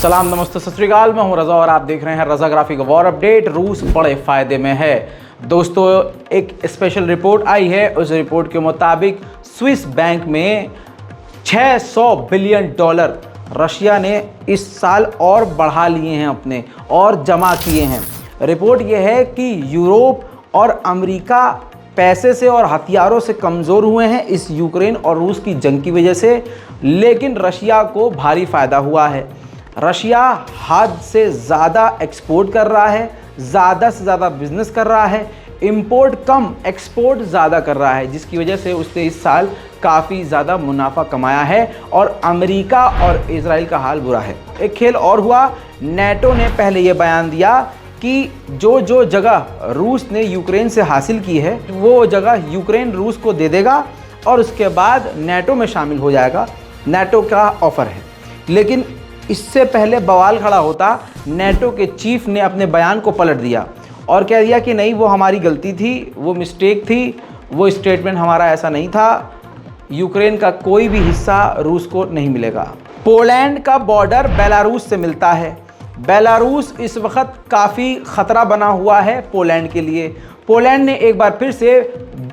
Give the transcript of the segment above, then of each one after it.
सलाम नमस्ते सत श्री अकाल, मैं हूं रज़ा और आप देख रहे हैं रज़ा ग्राफिक वॉर अपडेट। रूस बड़े फ़ायदे में है दोस्तों। एक स्पेशल रिपोर्ट आई है, उस रिपोर्ट के मुताबिक स्विस बैंक में $600 बिलियन रशिया ने इस साल और बढ़ा लिए हैं अपने और जमा किए हैं। रिपोर्ट यह है कि यूरोप और अमेरिका पैसे से और हथियारों से कमज़ोर हुए हैं इस यूक्रेन और रूस की जंग की वजह से, लेकिन रशिया को भारी फ़ायदा हुआ है। रशिया हद से ज़्यादा एक्सपोर्ट कर रहा है, ज़्यादा से ज़्यादा बिजनेस कर रहा है, इंपोर्ट कम एक्सपोर्ट ज़्यादा कर रहा है, जिसकी वजह से उसने इस साल काफ़ी ज़्यादा मुनाफा कमाया है और अमेरिका और इजराइल का हाल बुरा है। एक खेल और हुआ, नेटो ने पहले ये बयान दिया कि जो जगह रूस ने यूक्रेन से हासिल की है वो जगह यूक्रेन रूस को दे देगा और उसके बाद नेटो में शामिल हो जाएगा। नेटो का ऑफ़र है, लेकिन इससे पहले बवाल खड़ा होता, नेटो के चीफ ने अपने बयान को पलट दिया और कह दिया कि नहीं, वो हमारी गलती थी, वो मिस्टेक थी, वो स्टेटमेंट हमारा ऐसा नहीं था, यूक्रेन का कोई भी हिस्सा रूस को नहीं मिलेगा। पोलैंड का बॉर्डर बेलारूस से मिलता है। बेलारूस इस वक्त काफ़ी ख़तरा बना हुआ है पोलैंड के लिए। पोलैंड ने एक बार फिर से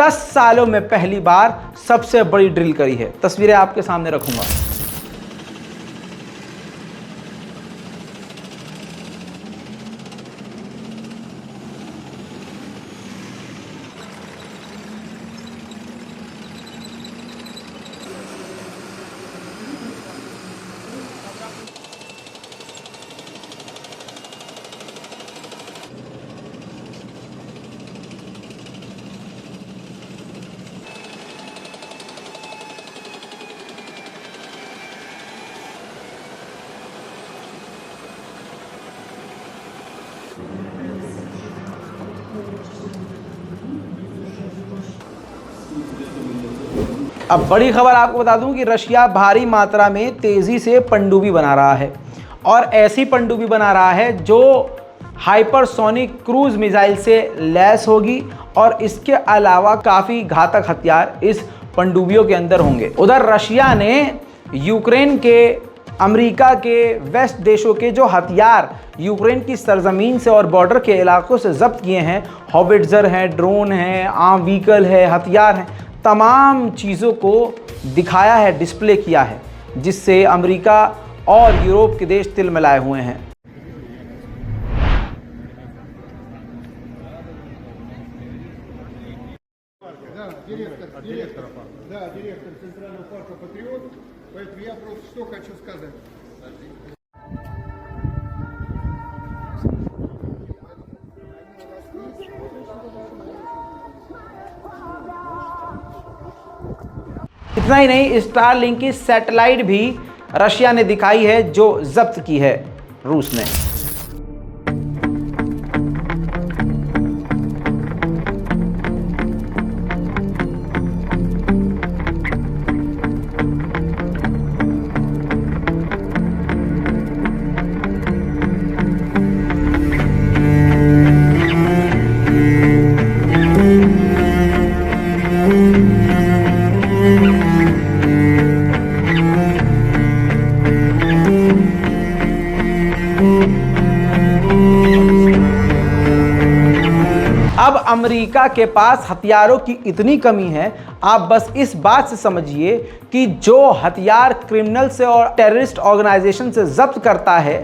10 सालों में पहली बार सबसे बड़ी ड्रिल करी है। तस्वीरें आपके सामने रखूँगा। अब बड़ी खबर आपको बता दूं कि रशिया भारी मात्रा में तेज़ी से पनडुब्बी बना रहा है और ऐसी पनडुब्बी बना रहा है जो हाइपरसोनिक क्रूज मिसाइल से लैस होगी और इसके अलावा काफ़ी घातक हथियार इस पनडुब्बियों के अंदर होंगे। उधर रशिया ने यूक्रेन के, अमेरिका के, वेस्ट देशों के जो हथियार यूक्रेन की सरजमीन से और बॉर्डर के इलाकों से जब्त किए हैं, हॉविट्ज़र हैं, ड्रोन हैं, आर्म व्हीकल है, हथियार हैं, तमाम चीज़ों को दिखाया है, डिस्प्ले किया है, जिससे अमेरिका और यूरोप के देश तिल मिलाए हुए हैं। Директор Центрального парка Патриот, поэтому я просто что хочу сказать. इतना ही नहीं, स्टारलिंक की सैटेलाइट भी रशिया ने दिखाई है जो जब्त की है रूस ने। अब अमेरिका के पास हथियारों की इतनी कमी है, आप बस इस बात से समझिए कि जो हथियार क्रिमिनल से और टेररिस्ट ऑर्गेनाइजेशन से जब्त करता है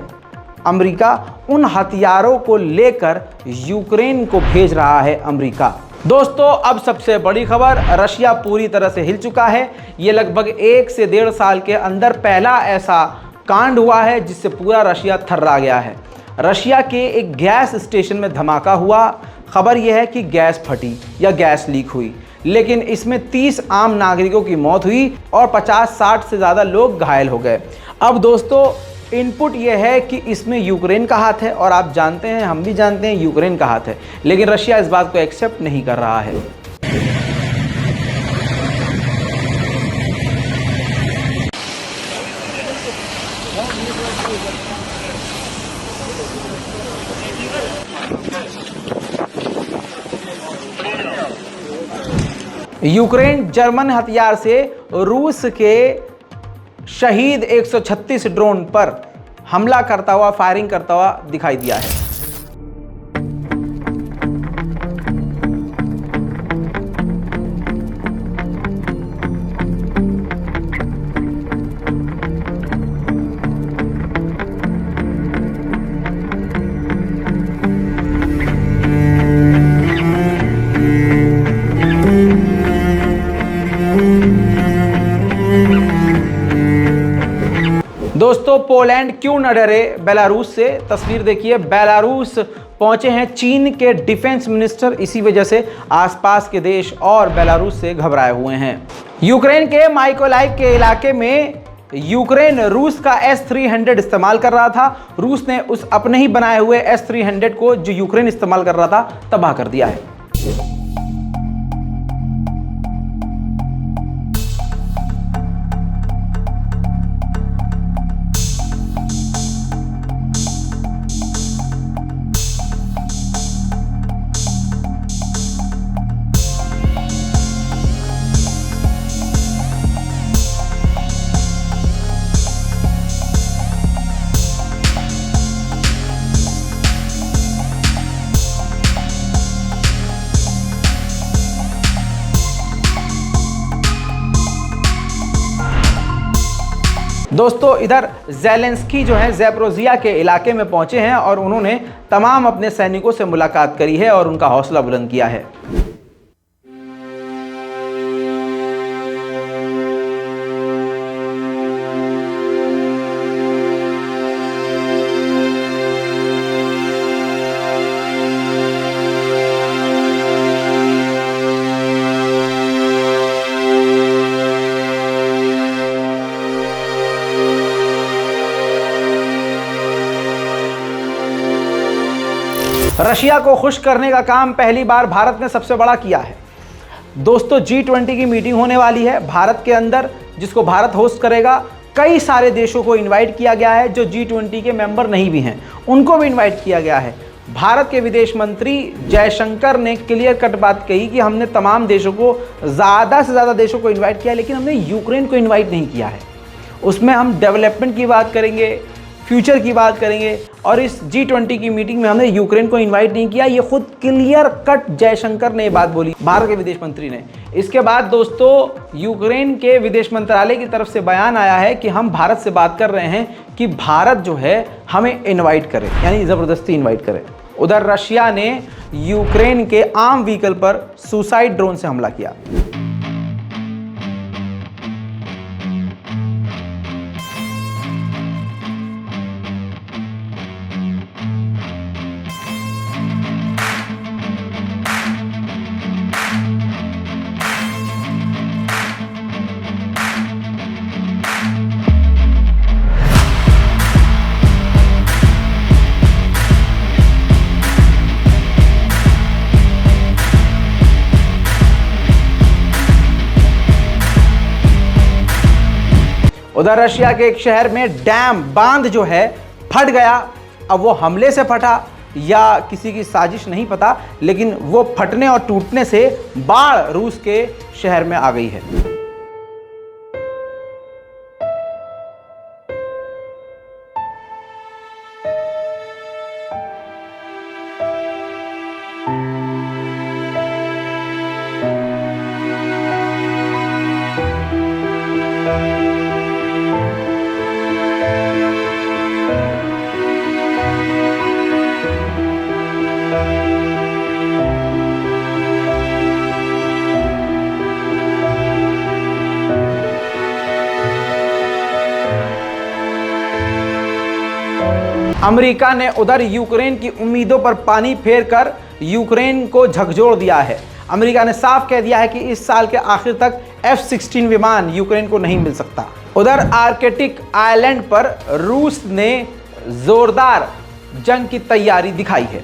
अमेरिका, उन हथियारों को लेकर यूक्रेन को भेज रहा है अमेरिका। दोस्तों, अब सबसे बड़ी खबर, रशिया पूरी तरह से हिल चुका है। ये लगभग 1 से 1.5 साल के अंदर पहला ऐसा कांड हुआ है जिससे पूरा रशिया थर्रा गया है। रशिया के एक गैस स्टेशन में धमाका हुआ। खबर यह है कि गैस फटी या गैस लीक हुई, लेकिन इसमें 30 आम नागरिकों की मौत हुई और 50-60 से ज़्यादा लोग घायल हो गए। अब दोस्तों, इनपुट यह है कि इसमें यूक्रेन का हाथ है और आप जानते हैं, हम भी जानते हैं, यूक्रेन का हाथ है, लेकिन रशिया इस बात को एक्सेप्ट नहीं कर रहा है। यूक्रेन जर्मन हथियार से रूस के शहीद 136 ड्रोन पर हमला करता हुआ, फायरिंग करता हुआ दिखाई दिया है। दोस्तों, पोलैंड क्यों न डरे बेलारूस से। तस्वीर देखिए, बेलारूस पहुंचे हैं चीन के डिफेंस मिनिस्टर, इसी वजह से आसपास के देश और बेलारूस से घबराए हुए हैं। यूक्रेन के माइकोलाइव के इलाके में यूक्रेन रूस का S-300 इस्तेमाल कर रहा था। रूस ने उस अपने ही बनाए हुए S-300 को, जो यूक्रेन इस्तेमाल कर रहा था, तबाह कर दिया है। दोस्तों, इधर ज़ेलेंस्की जो है ज़ैपोरिज़िया के इलाके में पहुंचे हैं और उन्होंने तमाम अपने सैनिकों से मुलाकात करी है और उनका हौसला बुलंद किया है। रशिया को खुश करने का काम पहली बार भारत ने सबसे बड़ा किया है। दोस्तों, G20 की मीटिंग होने वाली है भारत के अंदर, जिसको भारत होस्ट करेगा। कई सारे देशों को इनवाइट किया गया है जो G20 के मेंबर नहीं भी हैं, उनको भी इनवाइट किया गया है। भारत के विदेश मंत्री जयशंकर ने क्लियर कट बात कही कि हमने तमाम देशों को, ज़्यादा से ज़्यादा देशों को इन्वाइट किया, लेकिन हमने यूक्रेन को इन्वाइट नहीं किया है। उसमें हम डेवलपमेंट की बात करेंगे, फ्यूचर की बात करेंगे, और इस G20 की मीटिंग में हमने यूक्रेन को इनवाइट नहीं किया। ये खुद क्लियर कट जयशंकर ने ये बात बोली, भारत के विदेश मंत्री ने। इसके बाद दोस्तों, यूक्रेन के विदेश मंत्रालय की तरफ से बयान आया है कि हम भारत से बात कर रहे हैं कि भारत जो है हमें इनवाइट करे, यानी ज़बरदस्ती इनवाइट करे। उधर रशिया ने यूक्रेन के आम व्हीकल पर सुसाइड ड्रोन से हमला किया। उधर रशिया के एक शहर में डैम, बांध जो है फट गया। अब वो हमले से फटा या किसी की साजिश नहीं पता, लेकिन वो फटने और टूटने से बाढ़ रूस के शहर में आ गई है। अमेरिका ने उधर यूक्रेन की उम्मीदों पर पानी फेरकर यूक्रेन को झकझोर दिया है। अमेरिका ने साफ कह दिया है कि इस साल के आखिर तक F-16 विमान यूक्रेन को नहीं मिल सकता। उधर आर्कटिक आइलैंड पर रूस ने जोरदार जंग की तैयारी दिखाई है।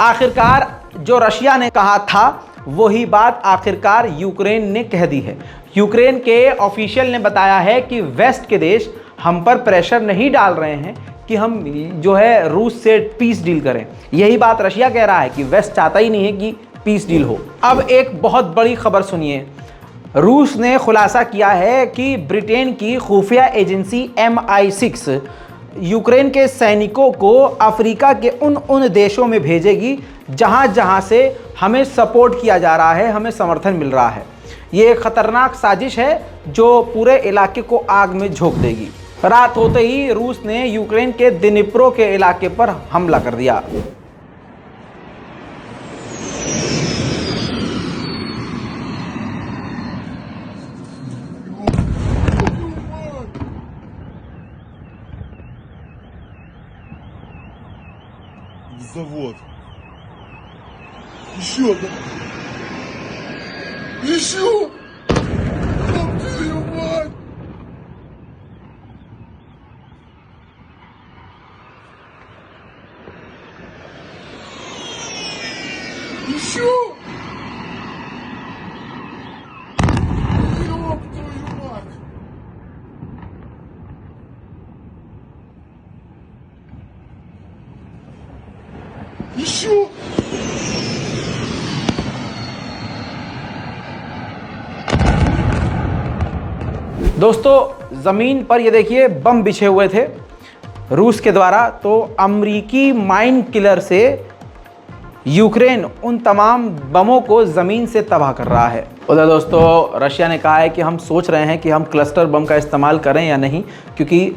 आखिरकार जो रशिया ने कहा था वही बात आखिरकार यूक्रेन ने कह दी है। यूक्रेन के ऑफिशियल ने बताया है कि वेस्ट के देश हम पर प्रेशर नहीं डाल रहे हैं कि हम जो है रूस से पीस डील करें। यही बात रशिया कह रहा है कि वेस्ट चाहता ही नहीं है कि पीस डील हो। अब एक बहुत बड़ी खबर सुनिए। रूस ने खुलासा किया है कि ब्रिटेन की खुफिया एजेंसी MI6 यूक्रेन के सैनिकों को अफ्रीका के उन देशों में भेजेगी जहां से हमें सपोर्ट किया जा रहा है, हमें समर्थन मिल रहा है। ये एक खतरनाक साजिश है जो पूरे इलाके को आग में झोंक देगी। रात होते ही रूस ने यूक्रेन के दिनिप्रो के इलाके पर हमला कर दिया। Завод. Еще одна. Еще! Ёб твою мать! Еще! Ёб твою мать! Еще! दोस्तों ज़मीन पर ये देखिए बम बिछे हुए थे रूस के द्वारा, तो अमरीकी माइन किलर से यूक्रेन उन तमाम बमों को ज़मीन से तबाह कर रहा है। उधर दोस्तों रशिया ने कहा है कि हम सोच रहे हैं कि हम क्लस्टर बम का इस्तेमाल करें या नहीं, क्योंकि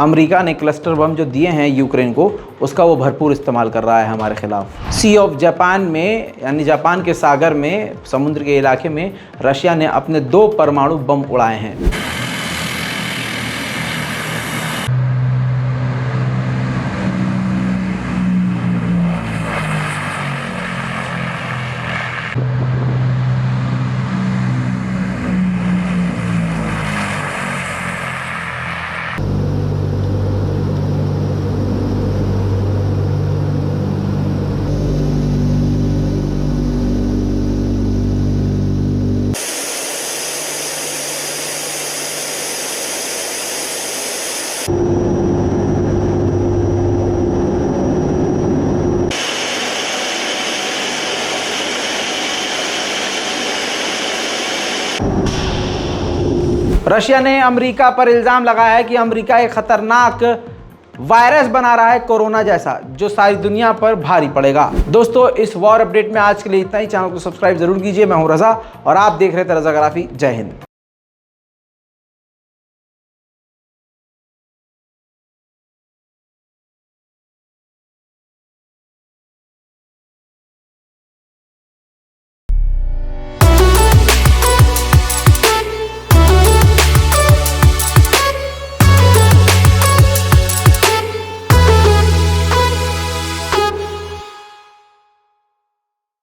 अमेरिका ने क्लस्टर बम जो दिए हैं यूक्रेन को उसका वो भरपूर इस्तेमाल कर रहा है हमारे खिलाफ। सी ऑफ जापान में यानी जापान के सागर में, समुद्र के इलाके में रशिया ने अपने 2 परमाणु बम उड़ाए हैं। रशिया ने अमेरिका पर इल्ज़ाम लगाया है कि अमेरिका एक खतरनाक वायरस बना रहा है कोरोना जैसा, जो सारी दुनिया पर भारी पड़ेगा। दोस्तों इस वॉर अपडेट में आज के लिए इतना ही। चैनल को सब्सक्राइब जरूर कीजिए। मैं हूं रज़ा और आप देख रहे थे रज़ाग्राफी। जय हिंद।